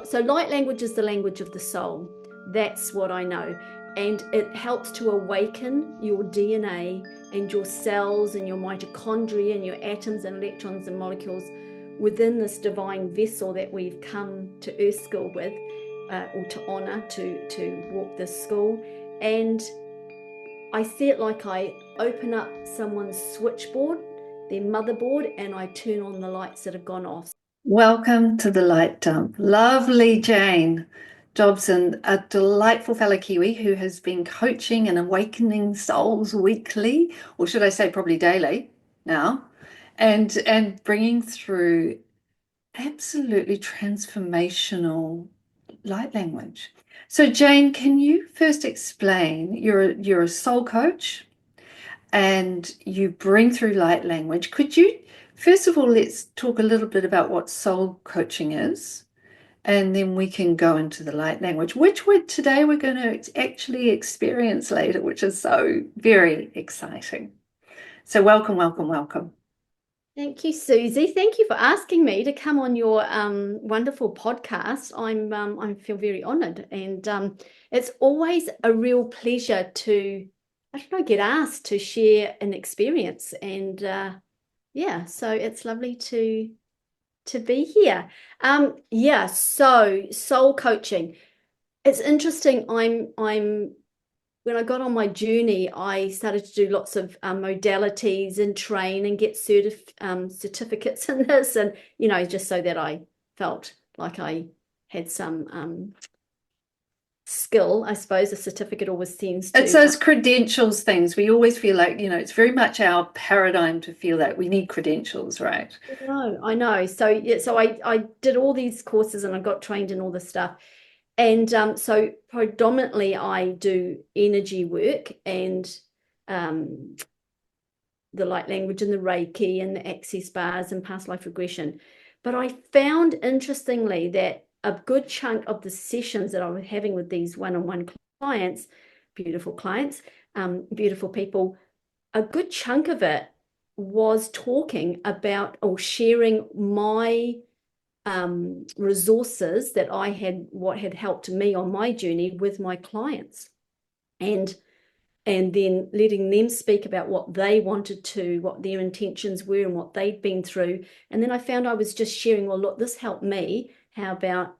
So light language is the language of the soul. That's what I know. And it helps to awaken your DNA and your cells and your mitochondria and your atoms and electrons and molecules within this divine vessel that we've come to Earth School with, or to honor, to walk this school. And I see it like I open up someone's switchboard, their motherboard, and I turn on the lights that have gone off. Welcome to the Light Dump. Lovely Jane Dobson, a delightful fellow Kiwi who has been coaching and awakening souls weekly, or should I say probably daily now, and bringing through absolutely transformational light language. So Jane, can you first explain, you're a soul coach and you bring through light language. Could you, first of all, let's talk a little bit about what soul coaching is, and then we can go into the light language, which today we're going to actually experience later, which is so very exciting. So welcome, welcome, welcome. Thank you, Susie. Thank you for asking me to come on your wonderful podcast. I feel very honoured, and it's always a real pleasure to, I don't know, get asked to share an experience. And yeah, so it's lovely to be here. Yeah, so soul coaching. It's interesting. I'm when I got on my journey, I started to do lots of modalities and train and get certificates in this, and just so that I felt like I had some skill. I suppose a certificate always seems It's to. those credentials things. We always feel like, it's very much our paradigm to feel that we need credentials, right? I know. So yeah, so I did all these courses and I got trained in all this stuff. And so predominantly I do energy work and um, the light language and the Reiki and the access bars and past life regression. But I found interestingly that a good chunk of the sessions that I was having with these one-on-one clients, beautiful people, a good chunk of it was talking about or sharing my resources that I had, what had helped me on my journey with my clients. And then letting them speak about what they wanted to, what their intentions were and what they'd been through. And then I found I was just sharing, well, look, this helped me. How about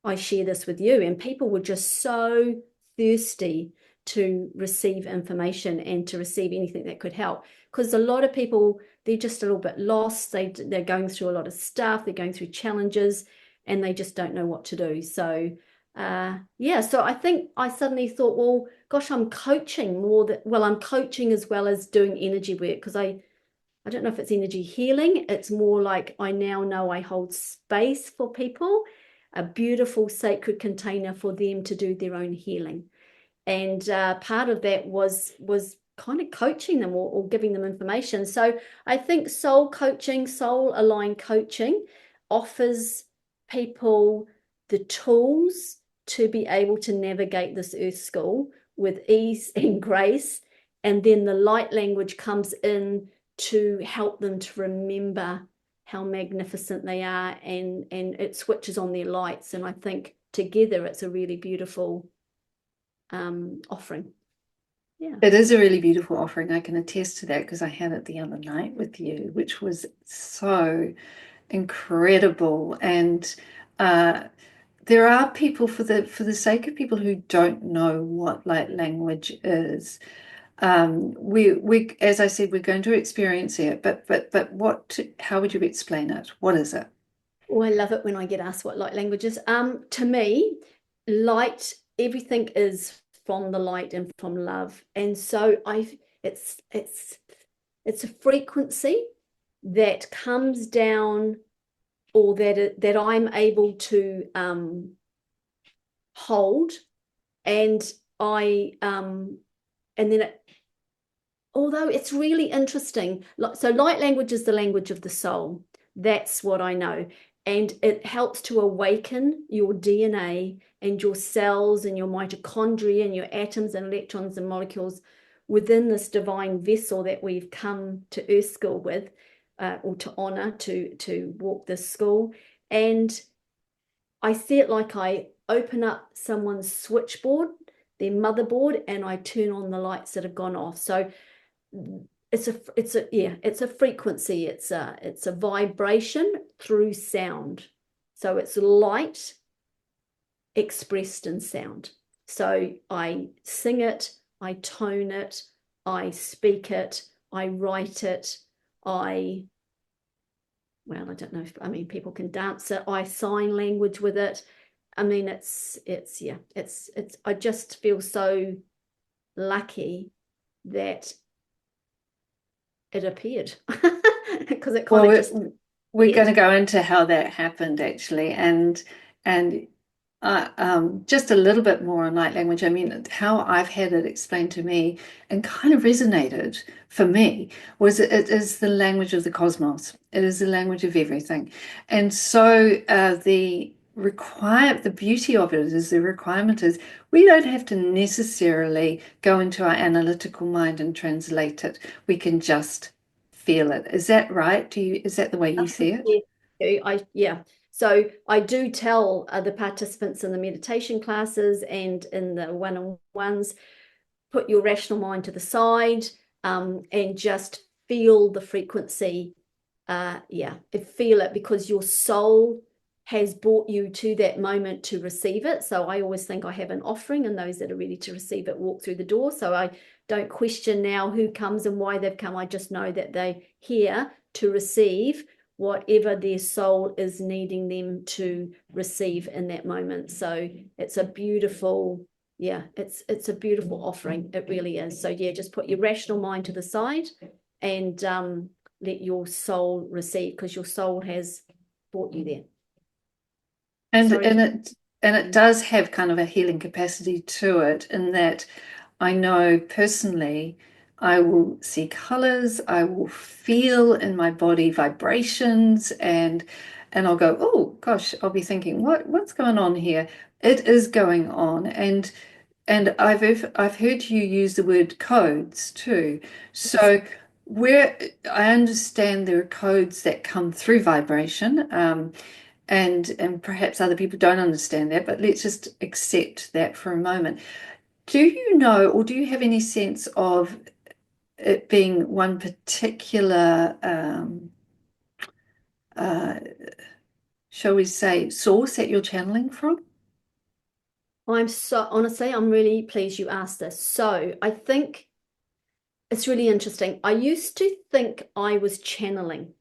I share this with you? And people were just so thirsty to receive information and to receive anything that could help. Because a lot of people, they're just a little bit lost. They're going through a lot of stuff. They're going through challenges and they just don't know what to do. So yeah, so I think I suddenly thought, well, gosh, I'm coaching more than, well, I'm coaching as well as doing energy work, because I don't know if it's energy healing. It's more like I now know I hold space for people, a beautiful sacred container for them to do their own healing. And part of that was kind of coaching them or giving them information. So I think soul coaching, soul aligned coaching offers people the tools to be able to navigate this earth school with ease and grace. And then the light language comes in to help them to remember how magnificent they are, and it switches on their lights. And I think together it's a really beautiful offering. Yeah. It is a really beautiful offering. I can attest to that because I had it the other night with you, which was so incredible. And there are people, for the sake of people who don't know what light language is, we as I said, we're going to experience it. But how would you explain it? What is it? Oh, I love it when I get asked what light language is. To me, light, everything is from the light and from love. And so it's a frequency that comes down, or that I'm able to hold. And and then although it's really interesting, so light language is the language of the soul. That's what I know. And it helps to awaken your DNA and your cells and your mitochondria and your atoms and electrons and molecules within this divine vessel that we've come to Earth School with, or to honor, to walk this school. And I see it like I open up someone's switchboard, their motherboard, and I turn on the lights that have gone off. So it's a frequency, it's a vibration through sound. So it's light expressed in sound. So I sing it, I tone it, I speak it, I write it, I well, I don't know if, I mean, people can dance it. I sign language with it. I mean, I just feel so lucky that it appeared because it kind Well, of just we're going appeared. to go into how that happened actually, and just a little bit more on light language. I mean, how I've had it explained to me and kind of resonated for me was it is the language of the cosmos. It is the language of everything, and so the beauty of it is the requirement is we don't have to necessarily go into our analytical mind and translate it. We can just feel it. Is that right? Is that the way you see it? Yeah. So I do tell the participants in the meditation classes and in the one-on-ones, put your rational mind to the side, and just feel the frequency. Yeah, feel it because your soul has brought you to that moment to receive it. So I always think I have an offering, and those that are ready to receive it walk through the door. So I don't question now who comes and why they've come. I just know that they're here to receive whatever their soul is needing them to receive in that moment. So it's a beautiful, yeah, it's a beautiful offering. It really is. So yeah, just put your rational mind to the side and let your soul receive, because your soul has brought you there. And Sorry. it does have kind of a healing capacity to it in that I know personally I will see colors, I will feel in my body vibrations and I'll go, oh gosh, I'll be thinking, what's going on here? It is going on. And I've heard you use the word codes too. So where I understand there are codes that come through vibration, and perhaps other people don't understand that, but let's just accept that for a moment. Do you know, or do you have any sense of it being one particular, uh, shall we say, source that you're channeling from? I'm so honestly, I'm really pleased you asked this. So I think it's really interesting. I used to think I was channeling.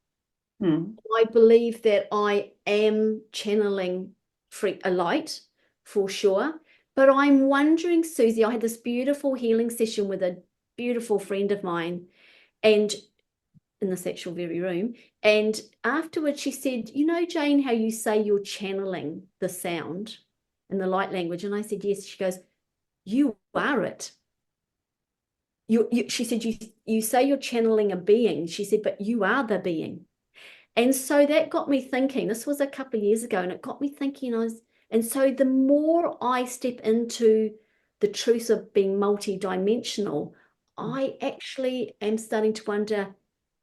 Hmm. I believe that I am channeling a light for sure. But I'm wondering, Susie, I had this beautiful healing session with a beautiful friend of mine, and in this actual very room. And afterwards, she said, you know, Jane, how you say you're channeling the sound and the light language? And I said, yes. She goes, you are it. She said, you say you're channeling a being. She said, but you are the being. And so that got me thinking. This was a couple of years ago, and it got me thinking. And so the more I step into the truth of being multi-dimensional, I actually am starting to wonder,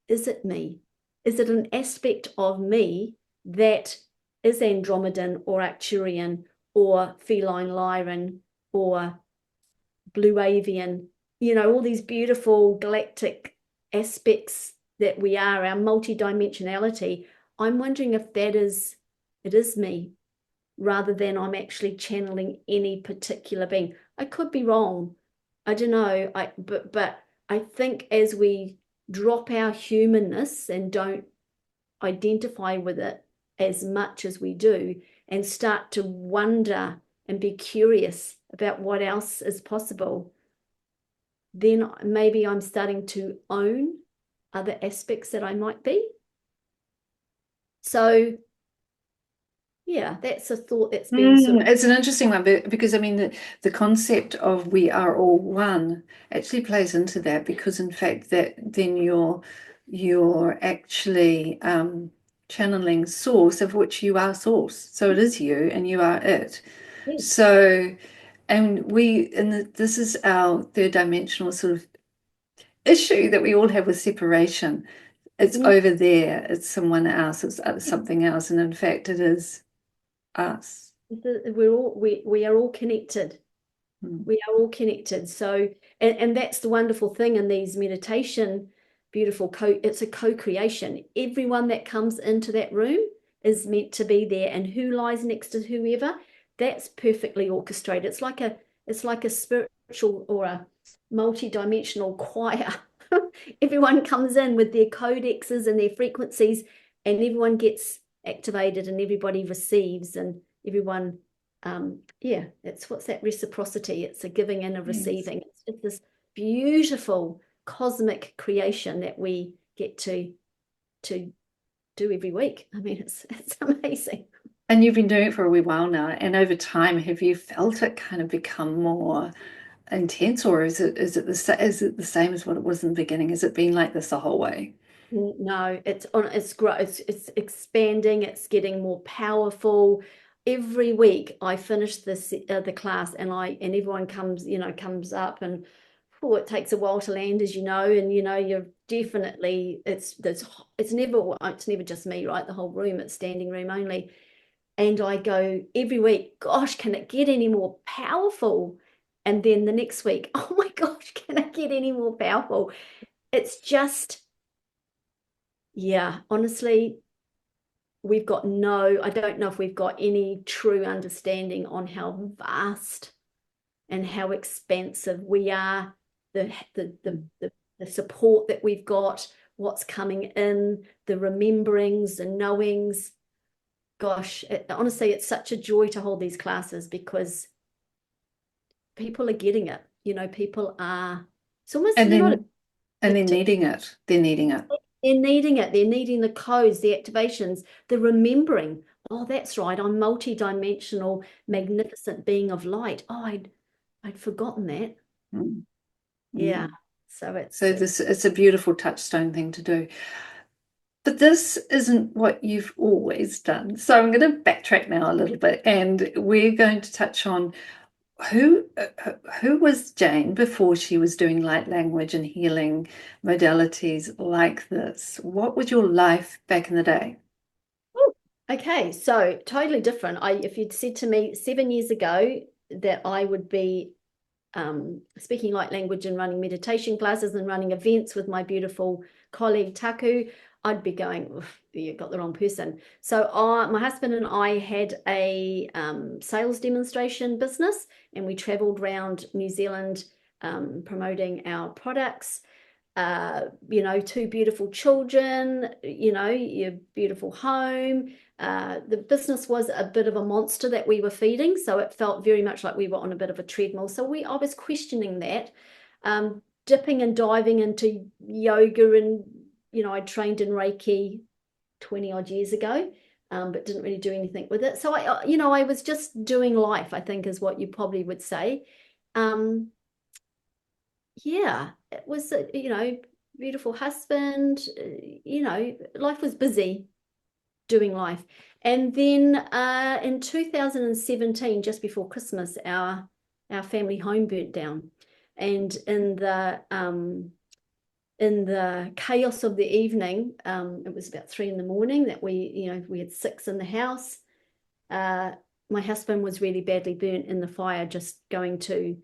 is it me? Is it an aspect of me that is Andromedan or Arcturian or feline lyran or blue avian? You know, all these beautiful galactic aspects that we are, our multidimensionality. I'm wondering if it is me rather than I'm actually channeling any particular being. I could be wrong. I don't know. But I think as we drop our humanness and don't identify with it as much as we do and start to wonder and be curious about what else is possible, then maybe I'm starting to own other aspects that I might be. So yeah, that's a thought that's been sort of It's an interesting one because I mean the concept of we are all one actually plays into that because in fact that then you're actually channeling source of which you are source. So it is you and you are it. yes. So this is our third dimensional sort of issue that we all have with separation. It's Mm, over there, it's someone else, it's something else, and in fact it is. us. We are all connected. Mm. We are all connected. So, and that's the wonderful thing in these meditation, it's a co-creation. Everyone that comes into that room is meant to be there, and who lies next to whoever, that's perfectly orchestrated. It's like a spiritual or a multi-dimensional choir. Everyone comes in with their codexes and their frequencies, and everyone gets activated, and everybody receives, and everyone yeah, what's that reciprocity? It's a giving and a Yes. receiving. It's this beautiful cosmic creation that we get to do every week. I mean, it's amazing. And you've been doing it for a wee while now, and over time, have you felt it kind of become more intense, or is it the same as what it was in the beginning? Has it been like this the whole way? No, it's expanding, it's getting more powerful. Every week I finish the class, and everyone comes up, and it takes a while to land, as you know, and you're definitely it's never just me, right? The whole room, it's standing room only. And I go every week, gosh, can it get any more powerful? And then the next week, oh my gosh, can it get any more powerful? It's just, yeah, honestly, I don't know if we've got any true understanding on how vast and how expansive we are, the support that we've got, what's coming in, the rememberings, the knowings. Gosh, honestly, it's such a joy to hold these classes because people are getting it. It's almost And not then and they're addictive. needing it. They're needing it. They're needing it. They're needing the codes, the activations, the remembering. Oh, that's right. I'm multi-dimensional, magnificent being of light. Oh, I'd forgotten that. Mm. Yeah. Mm. So So it's a beautiful touchstone thing to do. But this isn't what you've always done. So I'm going to backtrack now a little bit, and we're going to touch on who who was Jane before she was doing light language and healing modalities like this? What was your life back in the day? okay. So totally different. If you'd said to me 7 years ago that I would be speaking light language and running meditation classes and running events with my beautiful colleague Taku, I'd be going, you got the wrong person. So my husband and I had a sales demonstration business, and we traveled around New Zealand promoting our products. Two beautiful children, your beautiful home. The business was a bit of a monster that we were feeding, so it felt very much like we were on a bit of a treadmill. So I was questioning that, dipping and diving into yoga, and I trained in Reiki 20 odd years ago, but didn't really do anything with it. So I was just doing life, I think, is what you probably would say. Yeah, it was beautiful husband. Life was busy doing life. And then in 2017, just before Christmas, our family home burnt down. And in the chaos of the evening, it was about 3 a.m. that we had 6 in the house. My husband was really badly burnt in the fire, just going to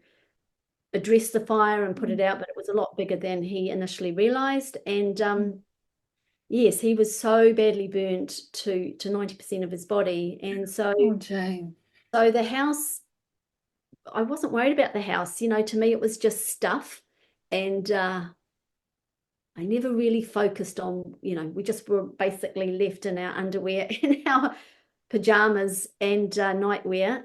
address the fire and put it out, but it was a lot bigger than he initially realized. And yes, he was so badly burnt to 90% of his body. And so Oh, Jane. the house, I wasn't worried about the house. To me, it was just stuff. And I never really focused on, we just were basically left in our underwear and our pajamas and nightwear.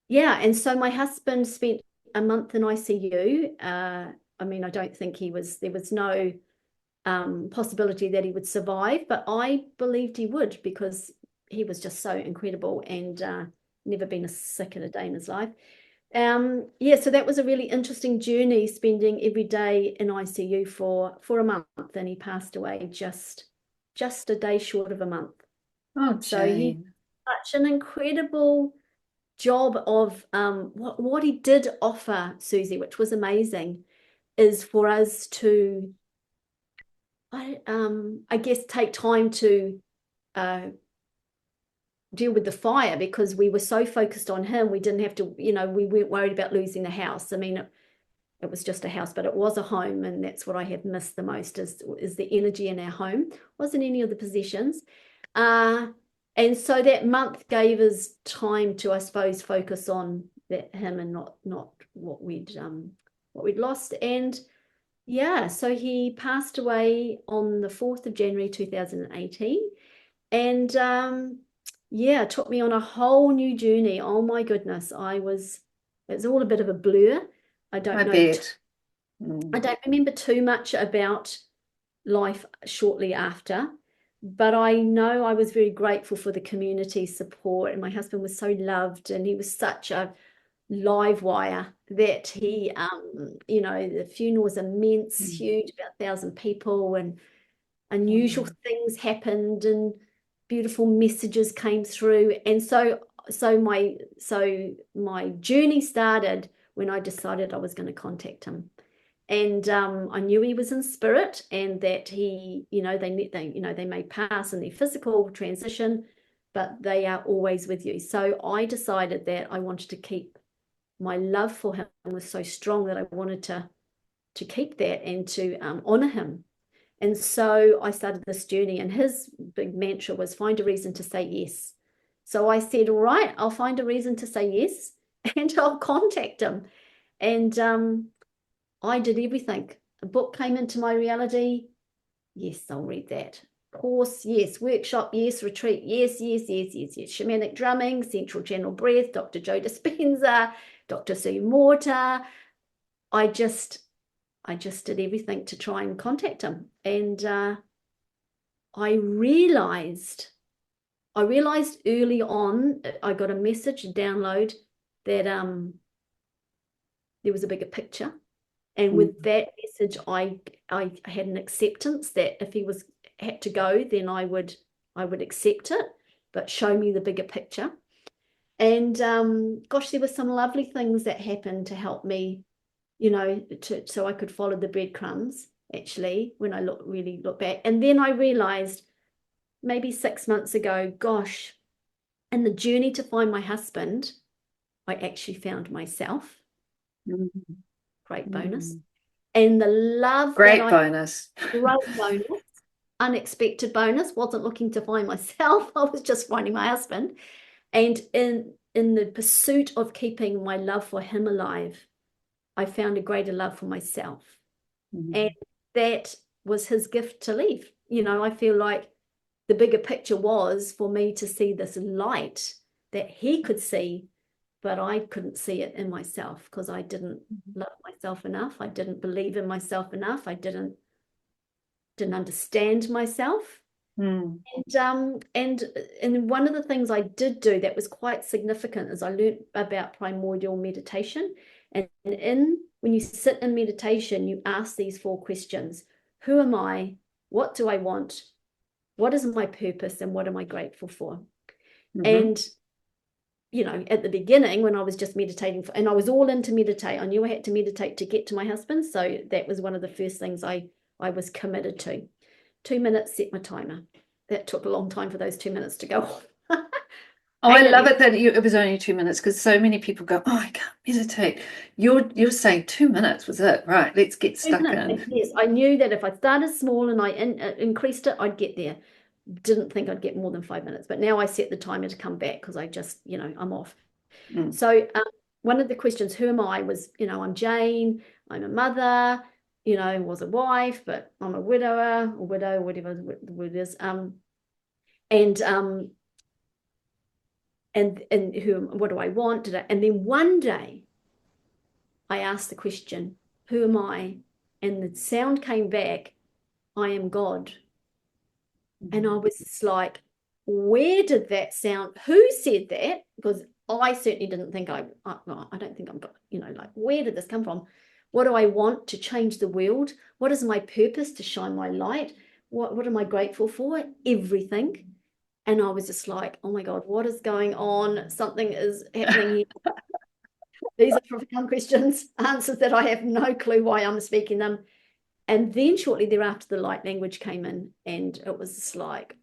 Yeah, and so my husband spent a month in ICU. I mean, I don't think there was no possibility that he would survive, but I believed he would because he was just so incredible and never been sick in a day in his life. Yeah, so that was a really interesting journey, spending every day in ICU for a month, and he passed away just a day short of a month. Oh, So he Jane. such an incredible job of what he did offer, Susie, which was amazing, is for us to I guess take time to deal with the fire because we were so focused on him. We didn't have to, you know, we weren't worried about losing the house. I mean, it was just a house, but it was a home, and that's what I have missed the most is the energy in our home. Wasn't any of the possessions. And so that month gave us time to, I suppose, focus on him and not what we'd lost. And yeah, so he passed away on the 4th of January 2018. And yeah, it took me on a whole new journey. Oh my goodness, it was all a bit of a blur. I don't know. bet. I don't remember too much about life shortly after, but I know I was very grateful for the community support, and my husband was so loved, and he was such a live wire that he, you know, the funeral was immense, huge, about 1,000 people, and unusual things happened, and beautiful messages came through. And so my journey started when I decided I was going to contact him. And I knew he was in spirit, and that he, you know, they may pass in their physical transition, but they are always with you. So I decided that I wanted to keep my love for him was so strong that I wanted to keep that and to honor him. And so I started this journey, and his big mantra was find a reason to say yes. So I said, all right, I'll find a reason to say yes, and I'll contact him. And I did everything. A book came into my reality. Yes, I'll read that. Course, yes. Workshop, yes. Retreat, yes. Shamanic drumming, central channel breath, Dr. Joe Dispenza, Dr. Sue Morta. I just did everything to try and contact him. And I realized early on, I got a message, a download, that there was a bigger picture. And with that message, I had an acceptance that if he had to go, then I would accept it, but show me the bigger picture. And gosh, there were some lovely things that happened to help me, you know, so I could follow the breadcrumbs, actually, when I really look back. And then I realized maybe 6 months ago, gosh, in the journey to find my husband, I actually found myself. Great bonus. And the love great bonus, unexpected bonus. Wasn't looking to find myself, I was just finding my husband. And in the pursuit of keeping my love for him alive, I found a greater love for myself. And that was his gift to leave. You know, I feel like the bigger picture was for me to see this light that he could see, but I couldn't see it in myself because I didn't love myself enough. I didn't believe in myself enough. I didn't understand myself. And one of the things I did do that was quite significant is I learned about primordial meditation. And when you sit in meditation, you ask these 4 questions. Who am I? What do I want? What is my purpose? And what am I grateful for? And you know, at the beginning when I was just meditating, and I was all in to meditate, I knew I had to meditate to get to my husband. So that was one of the first things I was committed to. 2 minutes, set my timer. That took a long time for those 2 minutes to go off. I love it that it was only 2 minutes, because so many people go, oh, I can't meditate. You're saying 2 minutes was it, right? Let's get stuck in. Yes, I knew that if I started small and I increased it, I'd get there. Didn't think I'd get more than 5 minutes, but now I set the timer to come back because I just, you know, I'm off. So one of the questions, who am I, was, you know, I'm Jane, I'm a mother, you know, was a wife, but I'm a widower or widow, whatever the word is. And what do I want? And then one day I asked the question, who am I? And the sound came back, I am God. And I was just like, where did that sound? Who said that? Because I certainly didn't think I don't think I'm, you know, like, where did this come from? What do I want to change the world? What is my purpose to shine my light? What am I grateful for? Everything. And I was just like, oh my God, what is going on? Something is happening here. These are profound questions, answers that I have no clue why I'm speaking them. And then shortly thereafter, the light language came in, and it was just like,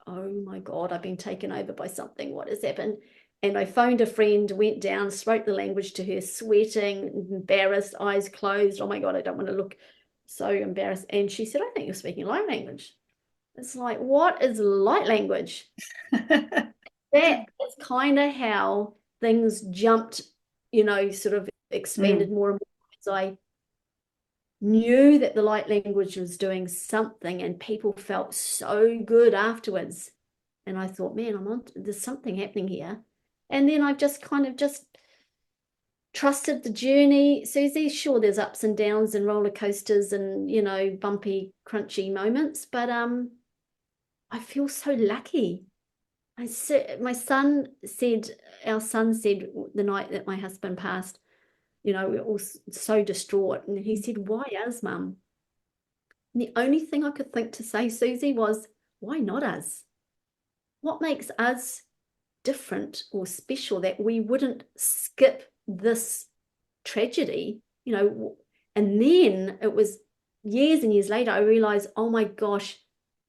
oh my God, I've been taken over by something. What has happened? And I phoned a friend, went down, spoke the language to her, sweating, embarrassed, eyes closed. Oh my God, I don't want to look so embarrassed. And she said, I think you're speaking light language. It's like, what is light language? That is kind of how things jumped, sort of expanded Mm. more and more as I knew that the light language was doing something and people felt so good afterwards. And I thought, man, there's something happening here. And then I've just kind of just trusted the journey, Susie. Sure, there's ups and downs and roller coasters and, bumpy, crunchy moments, but I feel so lucky. Our son said the night that my husband passed, we were all so distraught. And he said, why us, Mum? And the only thing I could think to say, Susie, was, why not us? What makes us different or special that we wouldn't skip this tragedy, And then it was years and years later, I realized, oh my gosh,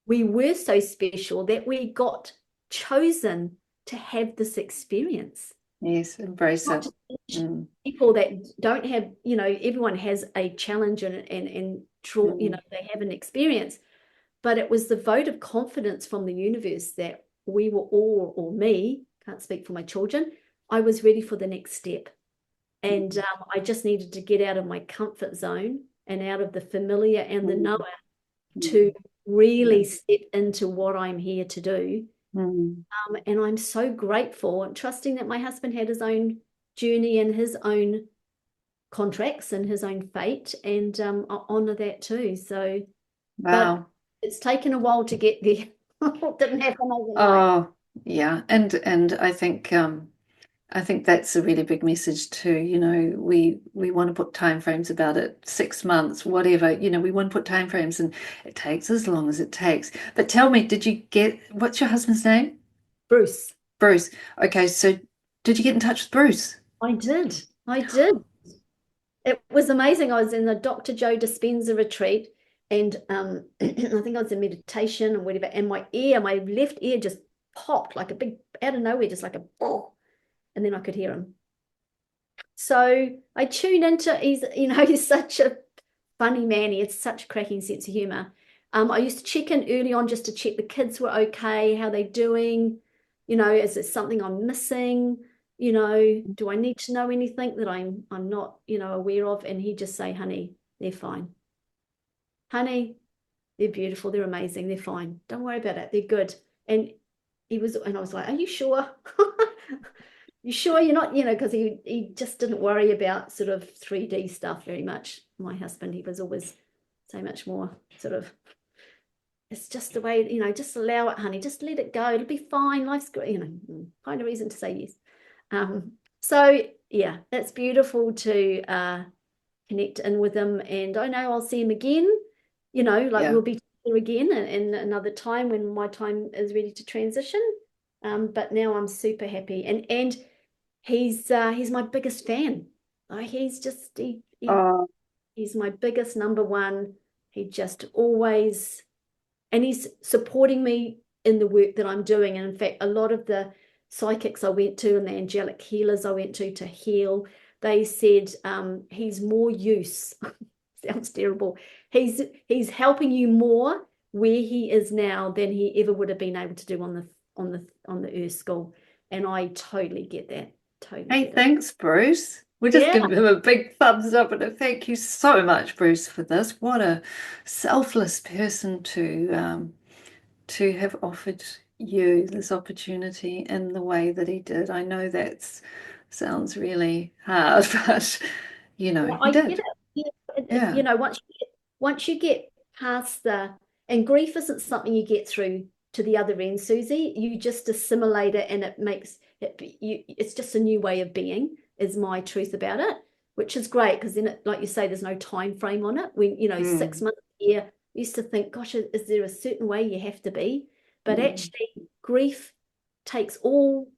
we were so special that we got chosen to have this experience. Yes, embrace Not it. just Mm. people that don't have, everyone has a challenge and Mm. they have an experience, but it was the vote of confidence from the universe that we were all, or me, can't speak for my children, I was ready for the next step. And I just needed to get out of my comfort zone and out of the familiar and the knower to really step into what I'm here to do. Mm. And I'm so grateful and trusting that my husband had his own journey and his own contracts and his own fate, and I honor that too. So, but Wow. it's taken a while to get there. It didn't happen overnight. Oh, yeah. And I think that's a really big message too. We want to put time frames about it, 6 months, whatever, we want to put time frames and it takes as long as it takes. But tell me, what's your husband's name? Bruce, Bruce. Okay, so did you get in touch with Bruce? I did. I did. It was amazing. I was in the Dr. Joe Dispenza retreat, and I think I was in meditation and whatever, and my left ear just popped like a big, out of nowhere, just like a, oh, and then I could hear him. So I tuned into, he's such a funny man. He has such a cracking sense of humor. I used to check in early on just to check the kids were okay, how they doing, is there something I'm missing? Do I need to know anything that I'm not, aware of? And he'd just say, honey, they're fine. Honey, they're beautiful, they're amazing, they're fine. Don't worry about it, they're good. And I was like, are you sure? You sure you're not, because he just didn't worry about sort of 3D stuff very much. My husband, he was always so much more sort of, it's just the way, just allow it, honey, just let it go. It'll be fine. Life's great, find a reason to say yes. So yeah, it's beautiful to connect in with him. And I know I'll see him again, like Yeah. we'll be together again in another time when my time is ready to transition. But now I'm super happy. And he's my biggest fan. Like Oh, he's my biggest number one. He just always, and he's supporting me in the work that I'm doing. And in fact, a lot of the psychics I went to and the angelic healers I went to heal, they said he's more use. Sounds terrible. He's helping you more where he is now than he ever would have been able to do on the Earth School. And I totally get that. Totally hey, get it. thanks, Bruce. We'll just Yeah. give him a big thumbs up and a thank you so much, Bruce, for this. What a selfless person to have offered you this opportunity in the way that he did. I know that sounds really hard, but Yeah, he I get did. it. Yeah, Yeah. once you get past and grief isn't something you get through to the other end, Susie. You just assimilate it, and it makes it's just a new way of being. Is my truth about it, which is great because then, like you say, there's no time frame on it. When 6 months a year, we used to think, gosh, is there a certain way you have to be? But Mm. actually, grief takes all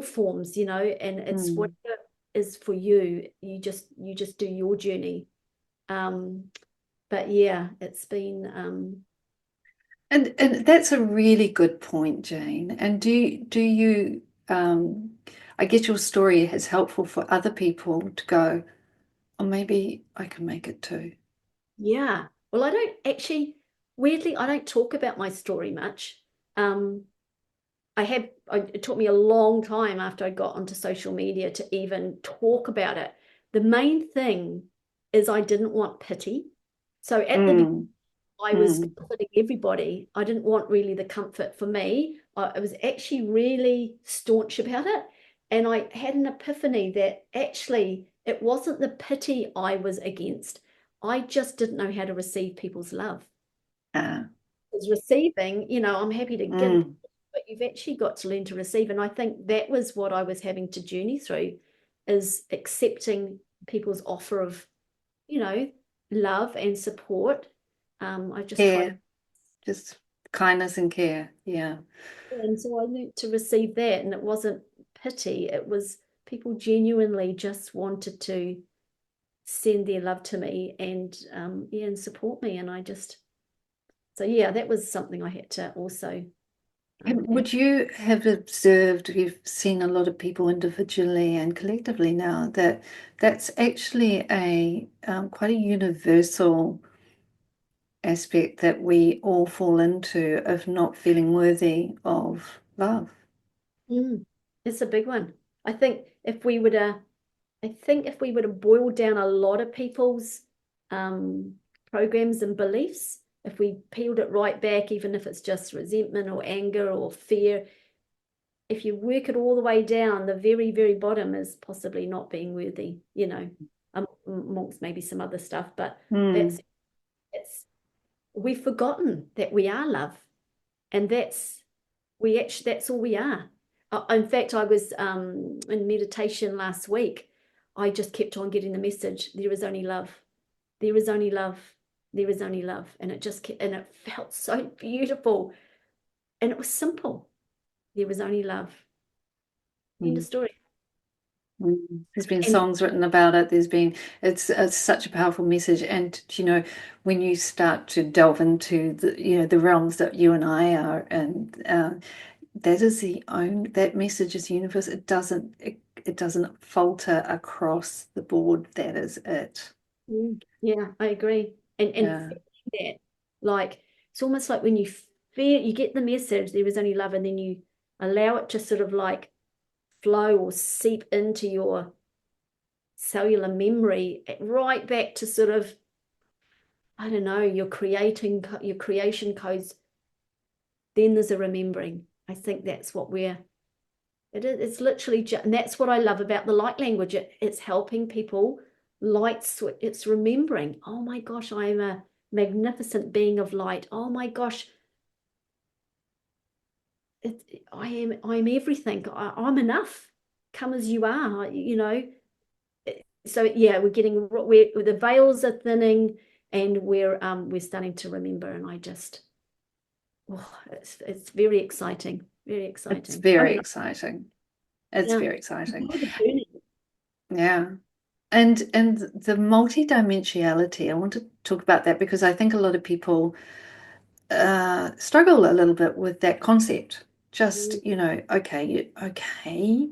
forms, and it's what Mm. is for you. You just do your journey. But yeah, it's been And that's a really good point, Jane. And do you I guess your story is helpful for other people to go, oh, maybe I can make it too. Yeah. Well, I don't actually, weirdly, I don't talk about my story much. Um, it took me a long time after I got onto social media to even talk about it. The main thing is I didn't want pity. So at the beginning, Mm, I was mm, comforting everybody. I didn't want really the comfort for me. I was actually really staunch about it. And I had an epiphany that actually it wasn't the pity I was against. I just didn't know how to receive people's love. ah, Because receiving, I'm happy to give, mm, but you've actually got to learn to receive. And I think that was what I was having to journey through, is accepting people's offer of, you know, love and support. I just tried to, care, just kindness and care. Yeah. and so I learned to receive that, and it wasn't pity. It was people genuinely just wanted to send their love to me and yeah, and support me. And I just, so yeah, that was something I had to also have. Would you have observed, you've seen a lot of people individually and collectively now, that that's actually a quite a universal aspect that we all fall into of not feeling worthy of love. Mm, it's a big one. I think if we were to, I think if we were to boil down a lot of people's um, programs and beliefs, if we peeled it right back, even if it's just resentment or anger or fear, if you work it all the way down, the very, very bottom is possibly not being worthy, amongst maybe some other stuff. But Hmm. that's we've forgotten that we are love, and that's all we are. In fact, I was in meditation last week. I just kept on getting the message: there is only love, there is only love, there is only love, and and it felt so beautiful, and it was simple. There was only love. End of Mm. story. There's been And songs written about it. It's such a powerful message. And when you start to delve into the realms that you and I are, and that message is universal. It doesn't falter across the board. That is it. yeah, I agree. And Yeah. feeling that, like it's almost like when you get the message, there is only love, and then you allow it to sort of like flow or seep into your cellular memory, right back to sort of, I don't know, your creation codes. Then there's a remembering. I think that's what it's literally and that's what I love about the light language. It's helping people light switch. It's remembering, oh my gosh, I am a magnificent being of light. Oh my gosh, I'm everything. I'm enough. Come as you are. So yeah, the veils are thinning, and we're starting to remember. And I just, it's very exciting, very It's exciting. I very mean, exciting. It's yeah, very exciting. enjoy the journey. Yeah. And the multidimensionality, I want to talk about that because I think a lot of people struggle a little bit with that concept. Just, Mm, okay,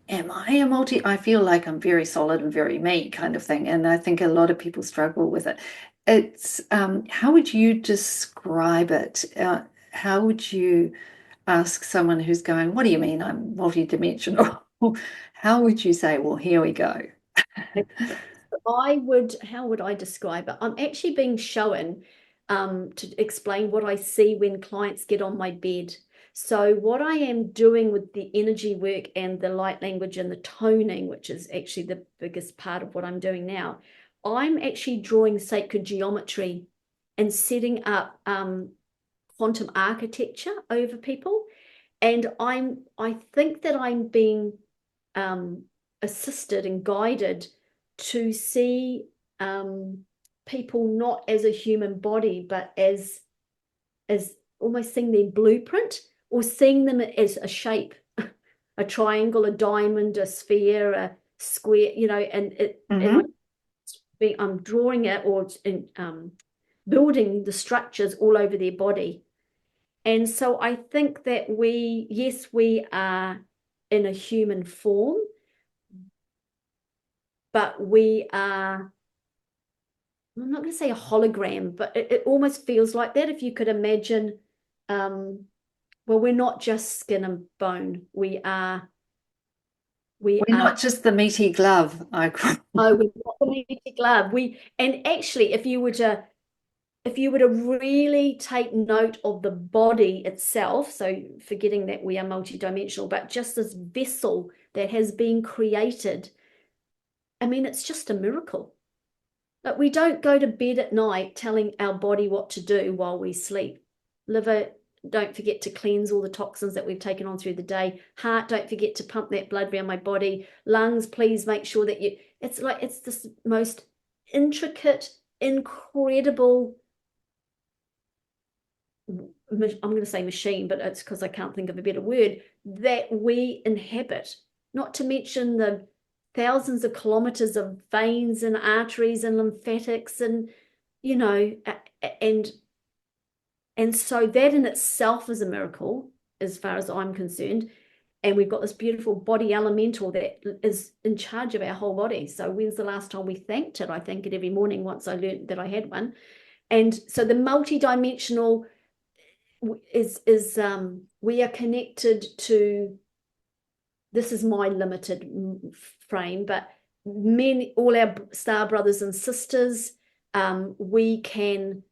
am I a multi? I feel like I'm very solid and very me kind of thing. And I think a lot of people struggle with it. It's how would you describe it? How would you ask someone who's going, what do you mean I'm multidimensional? How would you say, well, here we go? how would I describe it? I'm actually being shown to explain what I see when clients get on my bed. So, what I am doing with the energy work and the light language and the toning, which is actually the biggest part of what I'm doing now, I'm actually drawing sacred geometry and setting up quantum architecture over people. And I think that I'm being um, assisted and guided to see people not as a human body, but as almost seeing their blueprint, or seeing them as a shape, a triangle, a diamond, a sphere, a square, and Hmm. I'm drawing it or building the structures all over their body. And so I think that yes, we are in a human form, but we are, I'm not going to say a hologram, but it almost feels like that. If you could imagine, well, we're not just skin and bone. We We're are, not just the meaty glove. oh, we're not the meaty glove. And actually, if you were to really take note of the body itself, so forgetting that we are multidimensional, but just this vessel that has been created, I mean, it's just a miracle. Like, we don't go to bed at night telling our body what to do while we sleep. Liver, don't forget to cleanse all the toxins that we've taken on through the day. Heart, don't forget to pump that blood around my body. Lungs, please make sure that it's like, it's this most intricate, incredible, I'm going to say machine, but it's because I can't think of a better word, that we inhabit, not to mention the thousands of kilometers of veins and arteries and lymphatics and, you know, and so that in itself is a miracle as far as I'm concerned. And we've got this beautiful body elemental that is in charge of our whole body. So when's the last time we thanked it? I thank it every morning once I learned that I had one. And so the multidimensional is we are connected to, this is my limited frame, but all our star brothers and sisters, we can,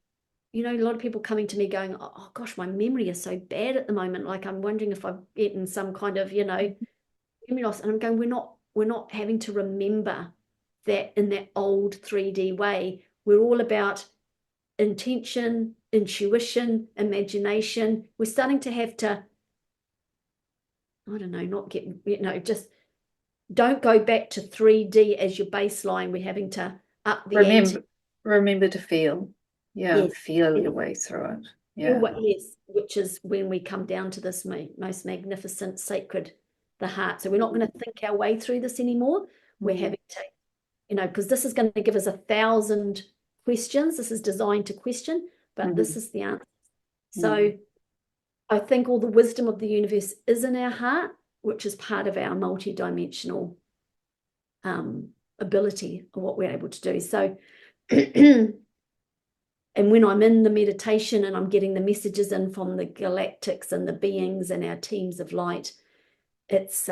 you know, a lot of people coming to me going, oh gosh, my memory is so bad at the moment, like I'm wondering if I've eaten some kind of, you know, memory loss. And I'm going, we're not having to remember that in that old 3D way. We're all about intention, intuition, imagination. We're starting to have to, I don't know, not get, you know, just don't go back to 3D as your baseline. We're having to up the ante. Remember to feel. Yeah, Yes, feel yes. your way through it. Feel Yeah. yes, which is when we come down to this most magnificent, sacred, the heart. So we're not going to think our way through this anymore. We're having to, you know, because this is going to give us 1,000 questions. This is designed to question, but this is the answer. So I think all the wisdom of the universe is in our heart, which is part of our multidimensional ability of what we're able to do. So, and when I'm in the meditation and I'm getting the messages in from the galactics and the beings and our teams of light, it's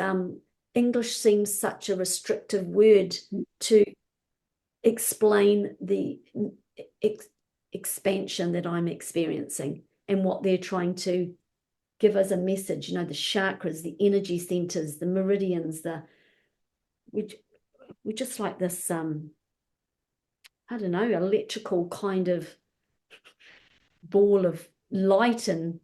English seems such a restrictive word to explain the expansion that I'm experiencing and what they're trying to give us a message. You know, the chakras, the energy centers, the meridians, we're just like this I don't know, electrical kind of ball of light and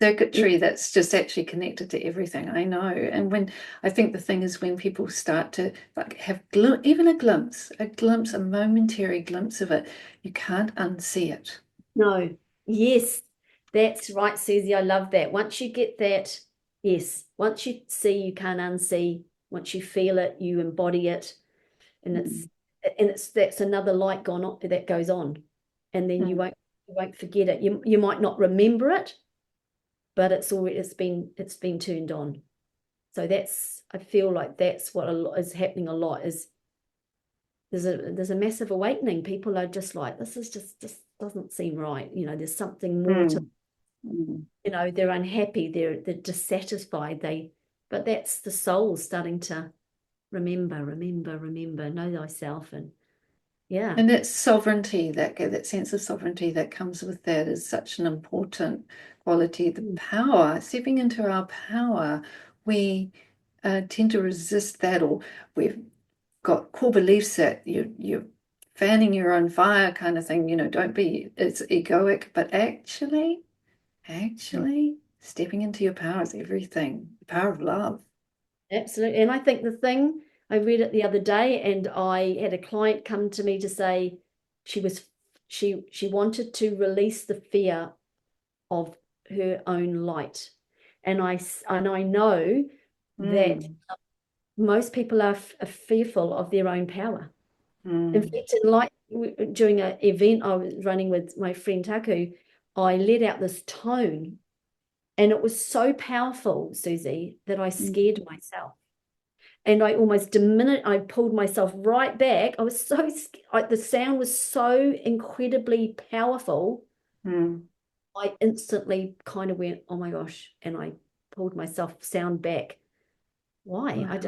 circuitry that's just actually connected to everything. I know. And when I think the thing is when people start to like have even a glimpse, a momentary glimpse of it, you can't unsee it. no, yes, that's right, Susie. I love that. Once you get that, yes, once you see, you can't unsee. Once you feel it, you embody it, and it's that's another light gone on that goes on, and then you won't forget it. You might not remember it, but it's been turned on. So that's, I feel like that's what is happening a lot is there's a massive awakening. People are just like, this is just doesn't seem right. You know, there's something more to, you know, they're unhappy, they're dissatisfied, but that's the soul starting to remember, know thyself. And yeah. And that sovereignty, that sense of sovereignty that comes with that is such an important quality. The power, stepping into our power, we tend to resist that, or we've got core beliefs that you're fanning your own fire kind of thing. You know, don't be, it's egoic, but actually stepping into your power is everything. The power of love. Absolutely. And I think the thing, I read it the other day, and I had a client come to me to say she wanted to release the fear of her own light. And I know that most people are fearful of their own power. In fact, during an event I was running with my friend Taku, I let out this tone And it was so powerful, Susie, that I scared myself. And I almost I pulled myself right back. I was so the sound was so incredibly powerful. Mm. I instantly kind of went, oh my gosh, and I pulled myself sound back. Why? Wow.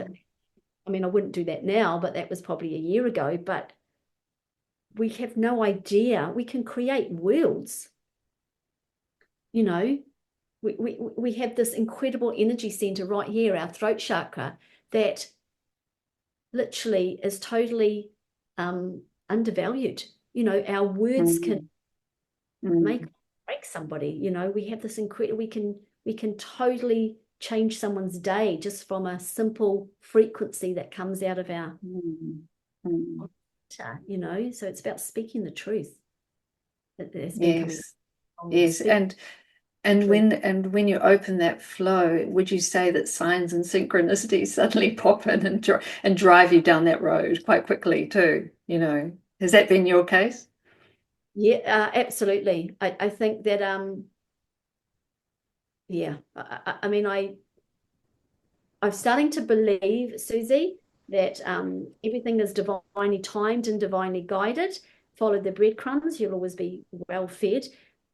I mean, I wouldn't do that now, but that was probably a year ago. But we have no idea. We can create worlds. You know, we have this incredible energy center right here, our throat chakra, that literally is totally undervalued. You know, our words can make or break somebody. You know, we have this incredible, we can totally change someone's day just from a simple frequency that comes out of our you know. So it's about speaking the truth. That has been coming Yes. along. Yes. Speak And truth. when you open that flow, would you say that signs and synchronicities suddenly pop in and drive you down that road quite quickly too? You know, has that been your case? Yeah, absolutely. I think that yeah. I mean, I'm starting to believe, Susie, that everything is divinely timed and divinely guided. Follow the breadcrumbs, you'll always be well fed.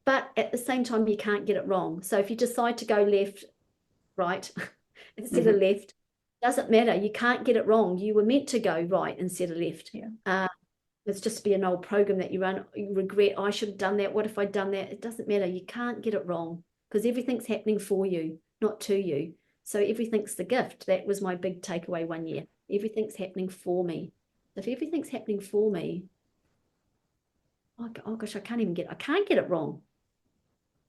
But at the same time, you can't get it wrong. So if you decide to go left, right, instead of left, doesn't matter. You can't get it wrong. You were meant to go right instead of left. Yeah. It's just be an old program that you run. You regret, I should have done that. What if I'd done that? It doesn't matter. You can't get it wrong because everything's happening for you, not to you. So everything's the gift. That was my big takeaway one year. Everything's happening for me. If everything's happening for me, oh gosh, I can't get it wrong.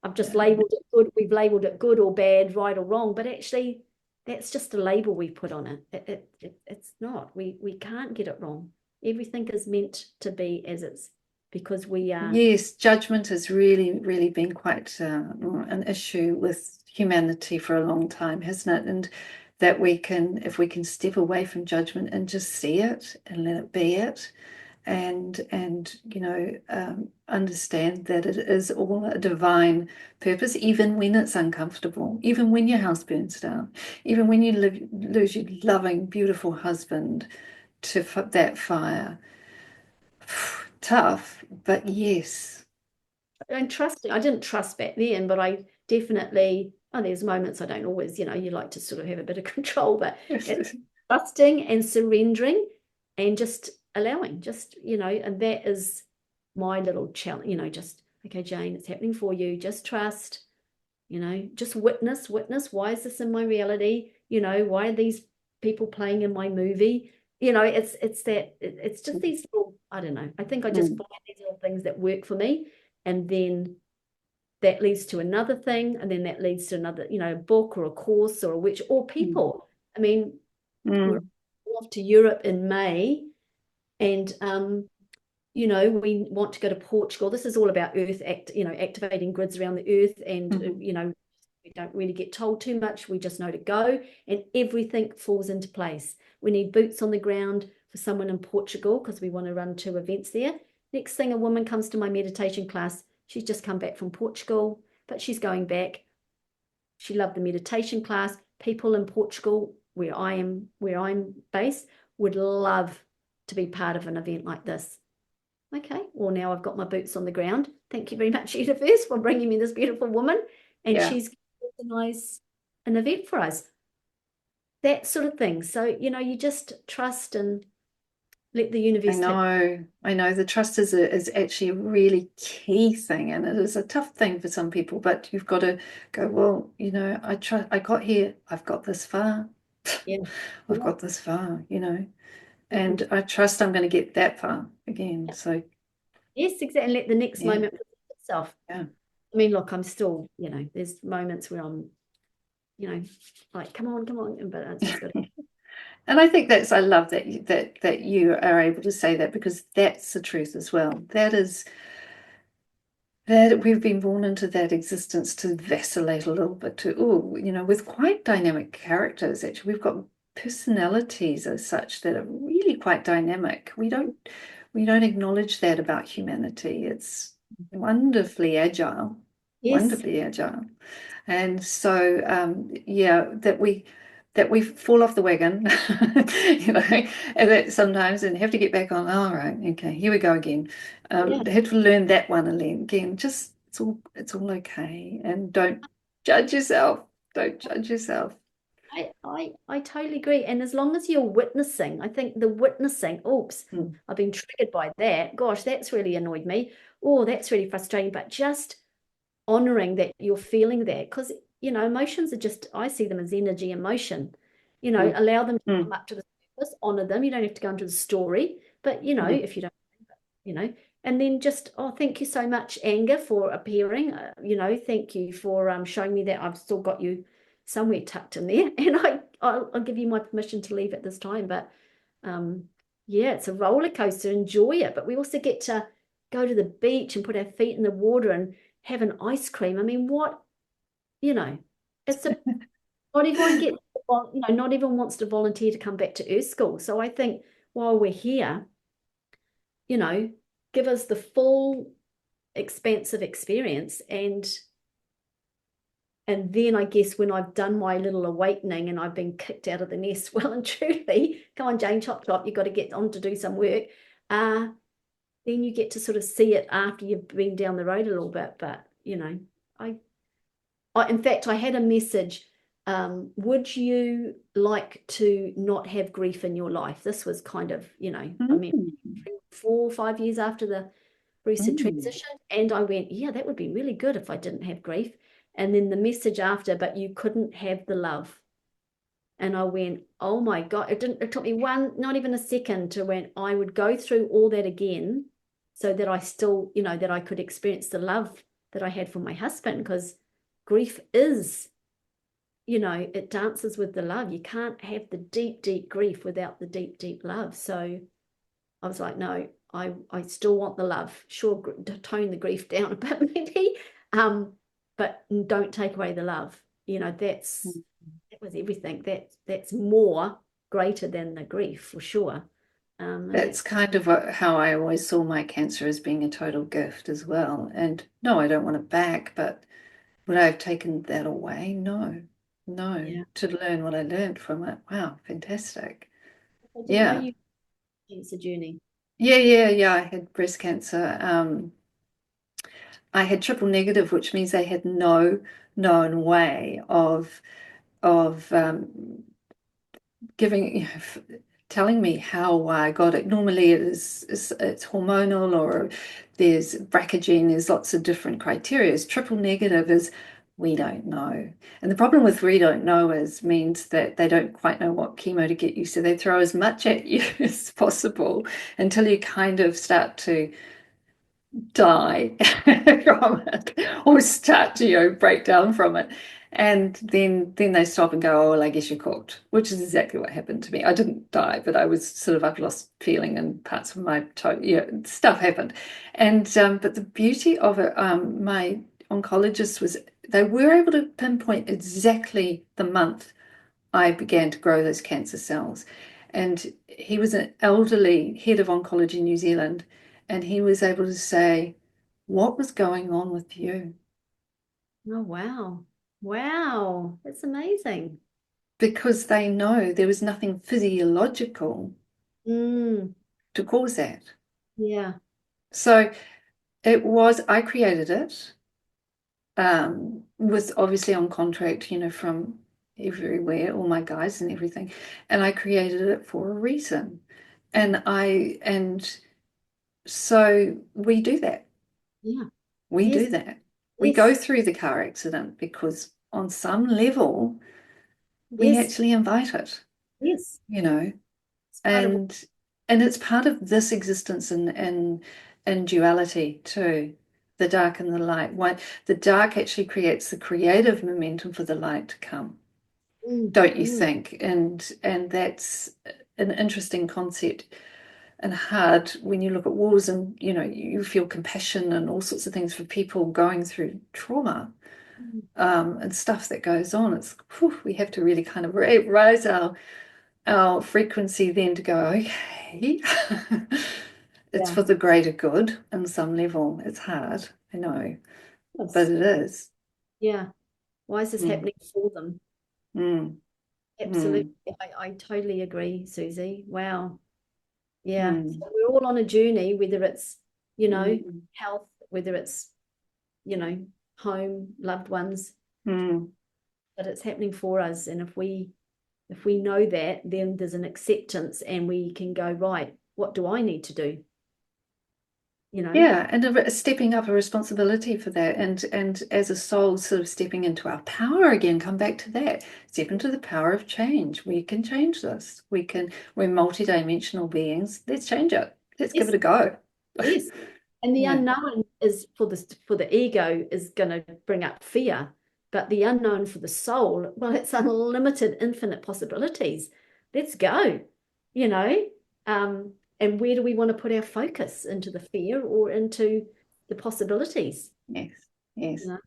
I've just labeled it good. We've labeled it good or bad, right or wrong, but actually that's just a label we put on it. It's not. We can't get it wrong. Everything is meant to be as it's because we are. Yes, judgment has really, really been quite an issue with humanity for a long time, hasn't it? And that if we can step away from judgment and just see it and let it be it, and you know, understand that it is all a divine purpose, even when it's uncomfortable, even when your house burns down, even when you lose your loving, beautiful husband to that fire. Tough, but yes. And trusting. I didn't trust back then, but I definitely. Oh, there's moments I don't always. You know, you like to sort of have a bit of control, but it's trusting and surrendering, and just allowing. Just you know, and that is my little challenge. You know, just okay, Jane, it's happening for you. Just trust. You know, just witness. Why is this in my reality? You know, why are these people playing in my movie? You know, it's just these little, I don't know. I think I just find these little things that work for me. And then that leads to another thing. And then that leads to another, you know, book or a course or a witch or people. I mean, we're off to Europe in May. And you know, we want to go to Portugal. This is all about activating grids around the earth. And, you know, we don't really get told too much. We just know to go and everything falls into place. We need boots on the ground for someone in Portugal because we want to run 2 events there. Next thing, a woman comes to my meditation class. She's just come back from Portugal, but she's going back. She loved the meditation class. People in Portugal, where I'm based, would love to be part of an event like this. Okay, well, now I've got my boots on the ground. Thank you very much, Universe, for bringing me this beautiful woman. And she's going to organise an event for us. That sort of thing. So, you know, you just trust and let the universe. I know the trust is actually a really key thing, and it is a tough thing for some people, but you've got to go, well, you know, I got here, I've got this far. Yeah. I've got this far, you know, and I trust I'm going to get that far again. So yes, exactly. And let the next moment present itself. Yeah. I mean, look, I'm still, you know, there's moments where I'm, you know, like, come on, but I just got to. And I think I love that you are able to say that, because that's the truth as well. That is that we've been born into that existence to vacillate a little bit, you know, with quite dynamic characters. Actually, we've got personalities as such that are really quite dynamic. We don't acknowledge that about humanity. It's wonderfully agile, Yes. wonderfully agile. And so yeah, that we fall off the wagon, and that sometimes and have to get back on. All right, okay, here we go again. Yeah. Have to learn that one again. Just it's all okay, and don't judge yourself. Don't judge yourself. I totally agree. And as long as you're witnessing, I think the witnessing, oops, Mm, I've been triggered by that. Gosh, that's really annoyed me. Oh, that's really frustrating. But just honoring that you're feeling that, because, emotions are just, I see them as energy emotion. mm, Allow them to mm, come up to the surface, honor them. You don't have to go into the story, but, mm. if you don't, you know, and then just, oh, thank you so much, anger, for appearing. Thank you for showing me that I've still got you somewhere tucked in there, and I'll give you my permission to leave at this time. But um, yeah, it's a roller coaster. Enjoy it, but we also get to go to the beach and put our feet in the water and have an ice cream. I mean, what you know, it's a not everyone gets, not everyone wants to volunteer to come back to Earth School. So I think while we're here, you know, give us the full expansive experience, and then I guess when I've done my little awakening and I've been kicked out of the nest, well and truly, come on, Jane, chop chop, you've got to get on to do some work. Uh, then you get to sort of see it after you've been down the road a little bit. But I, in fact, I had a message. Would you like to not have grief in your life? This was kind of, I mean, Mm, 4 or 5 years after the Bruce had mm. transitioned. And I went, yeah, that would be really good if I didn't have grief. And then the message after, but you couldn't have the love. And I went, oh my God, it took me not even a second to when I would go through all that again so that I still, that I could experience the love that I had for my husband, because grief is, it dances with the love. You can't have the deep, deep grief without the deep, deep love. So I was like, no, I still want the love. Sure, tone the grief down a bit maybe, but don't take away the love. That was everything. That's more greater than the grief for sure. And That's that's kind of how I always saw my cancer, as being a total gift as well. And no, I don't want it back, but would I have taken that away? No, no. yeah. To learn what I learned from it. Wow, fantastic. I didn't know Yeah. you cancer journey. Yeah, yeah, yeah. I had breast cancer. I had triple negative, which means they had no known way of giving, telling me how I got it. Normally it's hormonal, or there's BRCA gene, there's lots of different criteria. Triple negative is we don't know. And the problem with we don't know is means that they don't quite know what chemo to get you. So they throw as much at you as possible until you kind of start to die from it, or start to break down from it, and then they stop and go, oh well, I guess you're cooked, which is exactly what happened to me. I didn't die, but I was sort of, I've lost feeling in parts of my toe. Yeah, stuff happened. And but the beauty of it, my oncologist was, they were able to pinpoint exactly the month I began to grow those cancer cells. And he was an elderly head of oncology New Zealand, and he was able to say, what was going on with you? Oh, wow. Wow. That's amazing. Because they know there was nothing physiological Mm, to cause that. yeah. So I created it, was obviously on contract, from everywhere, all my guys and everything. And I created it for a reason. And so we do that. Yeah. We Yes. do that. We go Yes. through the car accident because on some level we Yes. actually invite it, Yes. you know, It's part of and and it's part of this existence in duality too. The dark and the light. One, the dark actually creates the creative momentum for the light to come, mm, don't you mm, think? And that's an interesting concept, and hard when you look at wars, and you feel compassion and all sorts of things for people going through trauma, mm. and stuff that goes on. It's we have to really kind of raise our frequency then to go, okay. It's Yeah. for the greater good on some level. It's hard, I know, but Yes. it is. Yeah. Why is this Mm, happening for them? mm, Absolutely. mm, I totally agree, Susie. Wow. Yeah. So mm, we're all on a journey, whether it's, mm, health, whether it's, home, loved ones, mm. but it's happening for us. And if we know that, then there's an acceptance and we can go, right, what do I need to do? You know? Yeah, and stepping up a responsibility for that, and as a soul, sort of stepping into our power again. Come back to that. Step into the power of change. We can change this. We're multidimensional beings. Let's change it. Let's give Yes, it a go. yes. And the Yeah. unknown is for the ego is going to bring up fear, but the unknown for the soul, well, it's unlimited, infinite possibilities. Let's go, you know. Um, and where do we want to put our focus? Into the fear or into the possibilities? Yes. You Yes. know,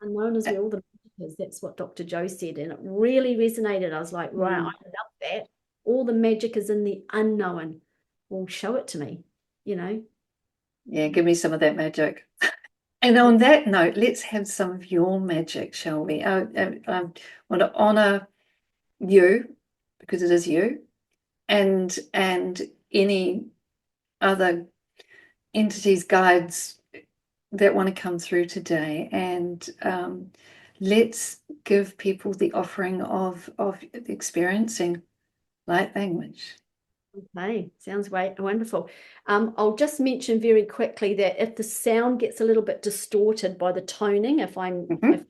unknown is Uh, where all the magic is. That's what Dr. Joe said, and it really resonated. I was like, right, I mm. love that. All the magic is in the unknown. Well, show it to me, you know. Yeah, give me some of that magic. And on that note, let's have some of your magic, shall we? I want to honor you because it is you, and any other entities, guides that want to come through today. And let's give people the offering of experiencing light language. Okay, sounds wonderful. I'll just mention very quickly that if the sound gets a little bit distorted by the toning, if Mhm.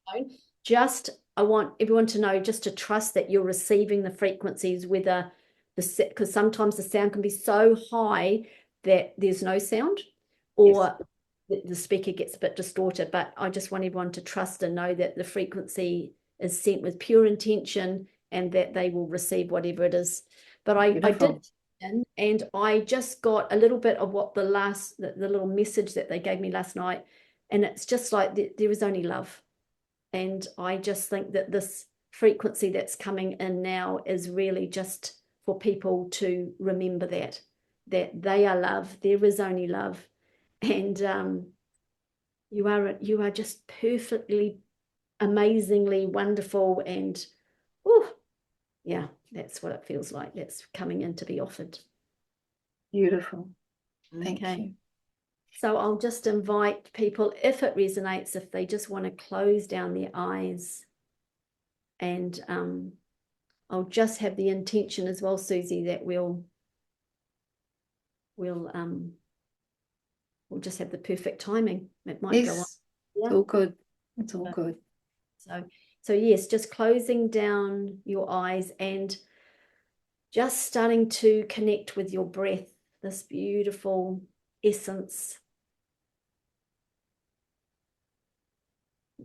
tone, just I want everyone to know just to trust that you're receiving the frequencies, whether because sometimes the sound can be so high that there's no sound, Yes, or the speaker gets a bit distorted. But I just want everyone to trust and know that the frequency is sent with pure intention and that they will receive whatever it is. But I did, beautiful. and I just got a little bit of what the little message that they gave me last night, and it's just like there is only love. And I just think that this frequency that's coming in now is really just for people to remember that they are love, there is only love, and you are just perfectly, amazingly wonderful, and oh yeah, that's what it feels like. That's coming in to be offered. Beautiful. Thank Okay. you. So I'll just invite people, if it resonates, if they just want to close down their eyes, and I'll just have the intention as well, Susie, that we'll we'll just have the perfect timing. It might go on. Yes, it's Yeah. all good. It's all good. So so yes, just closing down your eyes and just starting to connect with your breath, this beautiful essence.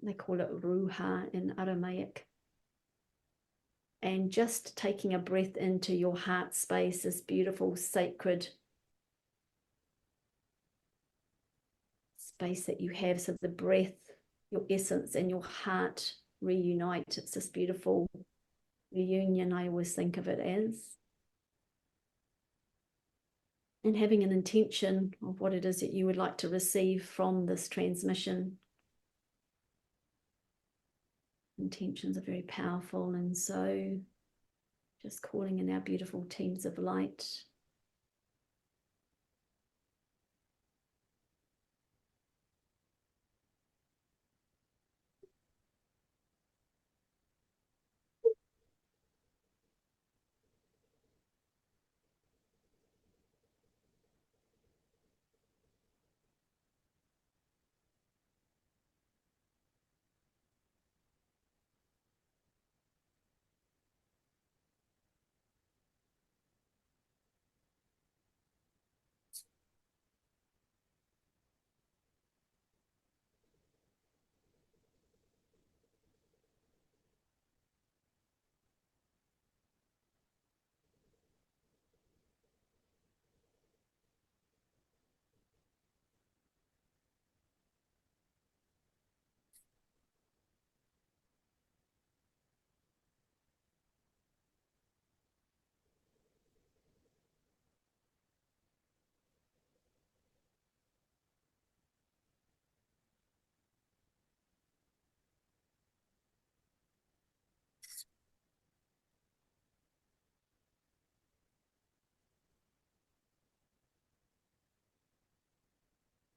They call it ruha in Aramaic. And just taking a breath into your heart space, this beautiful sacred space that you have. So the breath, your essence, and your heart reunite. It's this beautiful reunion, I always think of it as. And having an intention of what it is that you would like to receive from this transmission. Intentions are very powerful, and so just calling in our beautiful teams of light.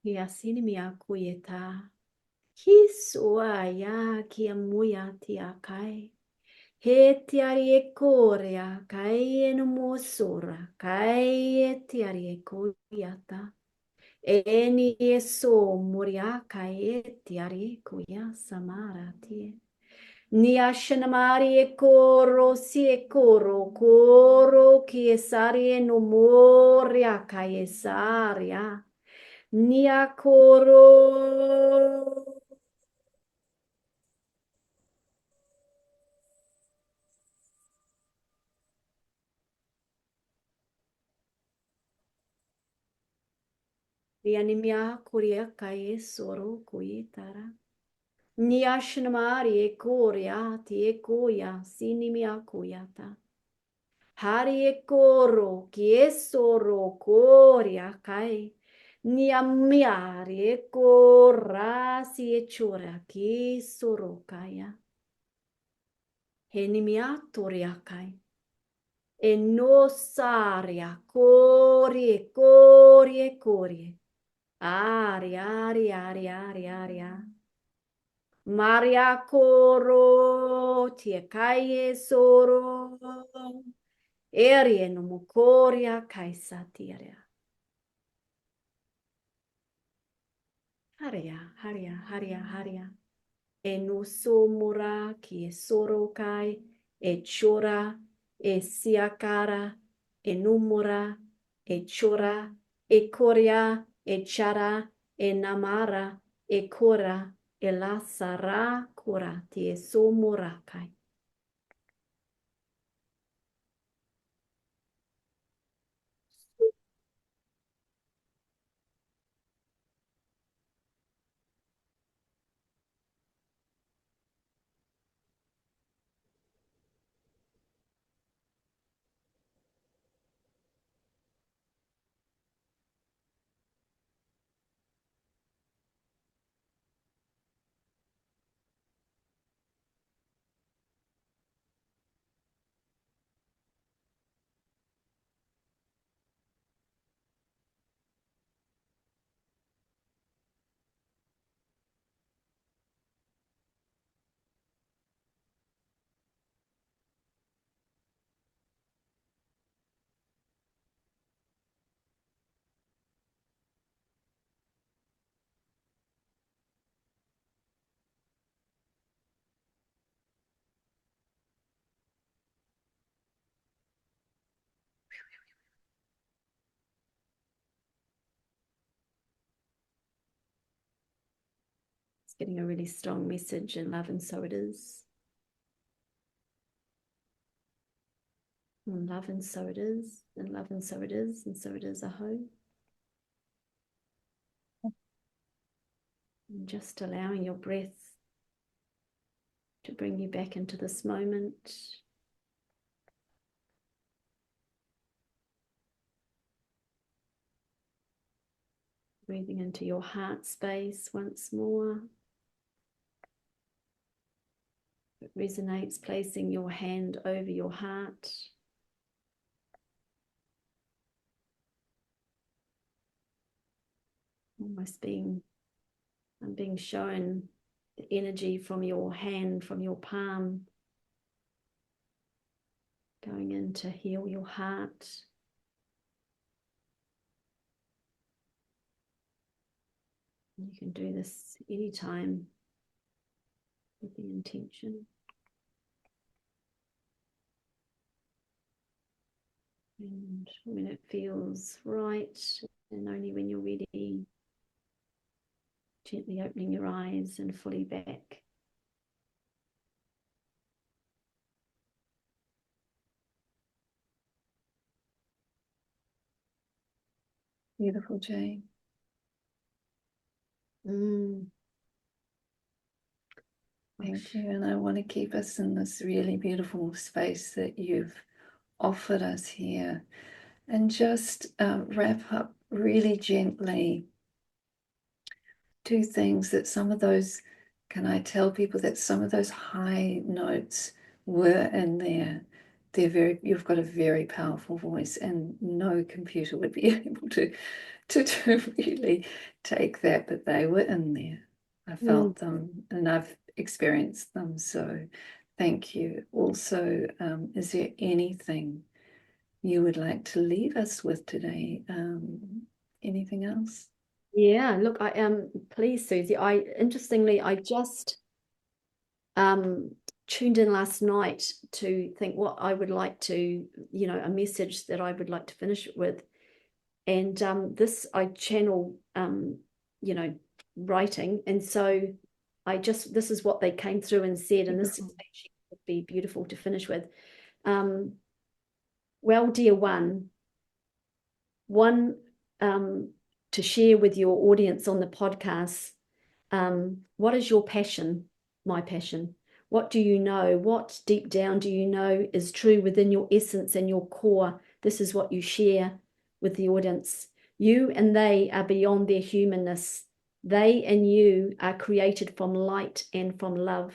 Kia sinimia kuyeta. Ki soa ya kia muia tia kai. He tiari e korea kai e no mosora. Kai e tiari e kuyata. E ni e so moria kai e tiari kuya samara tie. Ni ashanamari e koro si e koro ki e sari e no moria kai e saria. Nia koro. Rianimia kuria kai e soro kuitara. Nia shnamari e koria ti e koya sinimia kuyata. Hari e koro ki e soro koria kai. Nia miari e kora si e chora ki soro kaya. Henimia toria kai. E nosaria, corie, corie, corie. Aria, aria, aria, aria, aria. Maria coro, tie caie soro. Erie no mucoria caisa tiria. Haria, haria, haria, haria. E no somura ki e soro kai, e chora, e siakara, e numura, e chora, e korea, e chara, e namara, e kora, e la sara kora ti e somura kai. It's getting a really strong message in love, and so it is. And love, and so it is. And love, and so it is. And so it is, aho. And just allowing your breath to bring you back into this moment. Breathing into your heart space once more. It resonates, placing your hand over your heart. Almost I'm being shown the energy from your hand, from your palm, going in to heal your heart. You can do this anytime with the intention. And when it feels right, and only when you're ready, gently opening your eyes and fully back. Beautiful, Jane. Thank you. And I want to keep us in this really beautiful space that you've offered us here. And just wrap up really gently two things that some of those, can I tell people that some of those high notes were in there? you've got a very powerful voice, and no computer would be able to really take that, but they were in there. I felt them and I've experienced them. So thank you. Also, is there anything you would like to leave us with today? Anything else? Yeah, look, I am pleased, Susie. Interestingly, I just tuned in last night to think what I would like to, a message that I would like to finish with. And this I channel writing. And so this is what they came through and said, and this actually would be beautiful to finish with. Well, dear one, to share with your audience on the podcast, what is your passion? My passion. What do you know? What deep down do you know is true within your essence and your core? This is what you share with the audience. You and they are beyond their humanness. They and you are created from light and from love.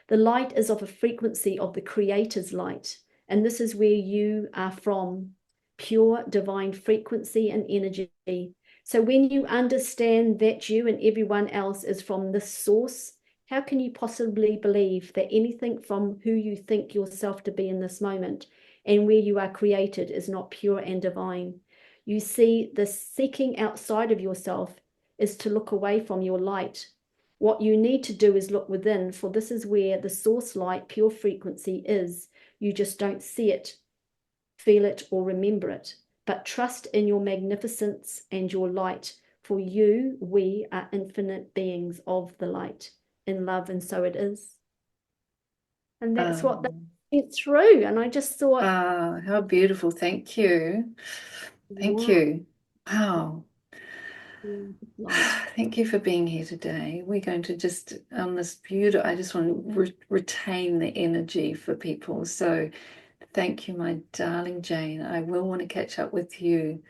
The light is of a frequency of the Creator's light, and this is where you are from, pure divine frequency and energy. So when you understand that you and everyone else is from this source, how can you possibly believe that anything from who you think yourself to be in this moment and where you are created is not pure and divine? You see, the seeking outside of yourself is to look away from your light. What you need to do is look within, for this is where the source light, pure frequency is. You just don't see it, feel it, or remember it. But trust in your magnificence and your light. For you, we are infinite beings of the light in love, and so it is. And that's what they went through. And I just thought, how beautiful. Thank you. Thank you. Wow. Thank you for being here today. We're going to just, on this beautiful, I just want to retain the energy for people. So thank you, my darling Jane. I will want to catch up with you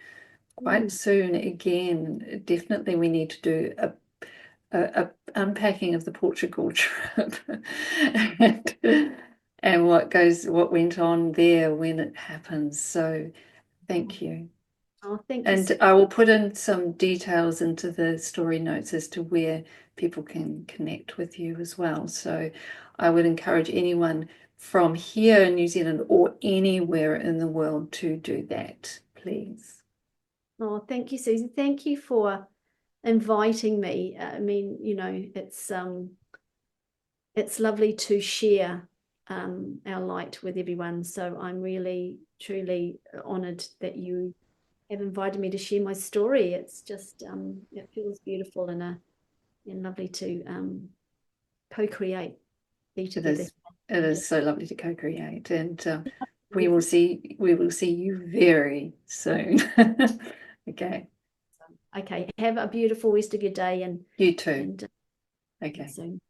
quite soon again. Definitely we need to do a unpacking of the Portugal trip and what went on there when it happens. So thank you. Oh, thank you. And I will put in some details into the story notes as to where people can connect with you as well. So I would encourage anyone from here in New Zealand or anywhere in the world to do that, please. Oh, thank you, Susie. Thank you for inviting me. I mean, it's lovely to share our light with everyone. So I'm really, truly honored that you have invited me to share my story. It's just it feels beautiful and lovely to co-create, be together. It is so lovely to co-create, and we will see you very soon. Okay. Okay. Have a beautiful rest of your day, and you too. And, okay. soon.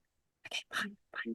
Okay. Bye. Bye.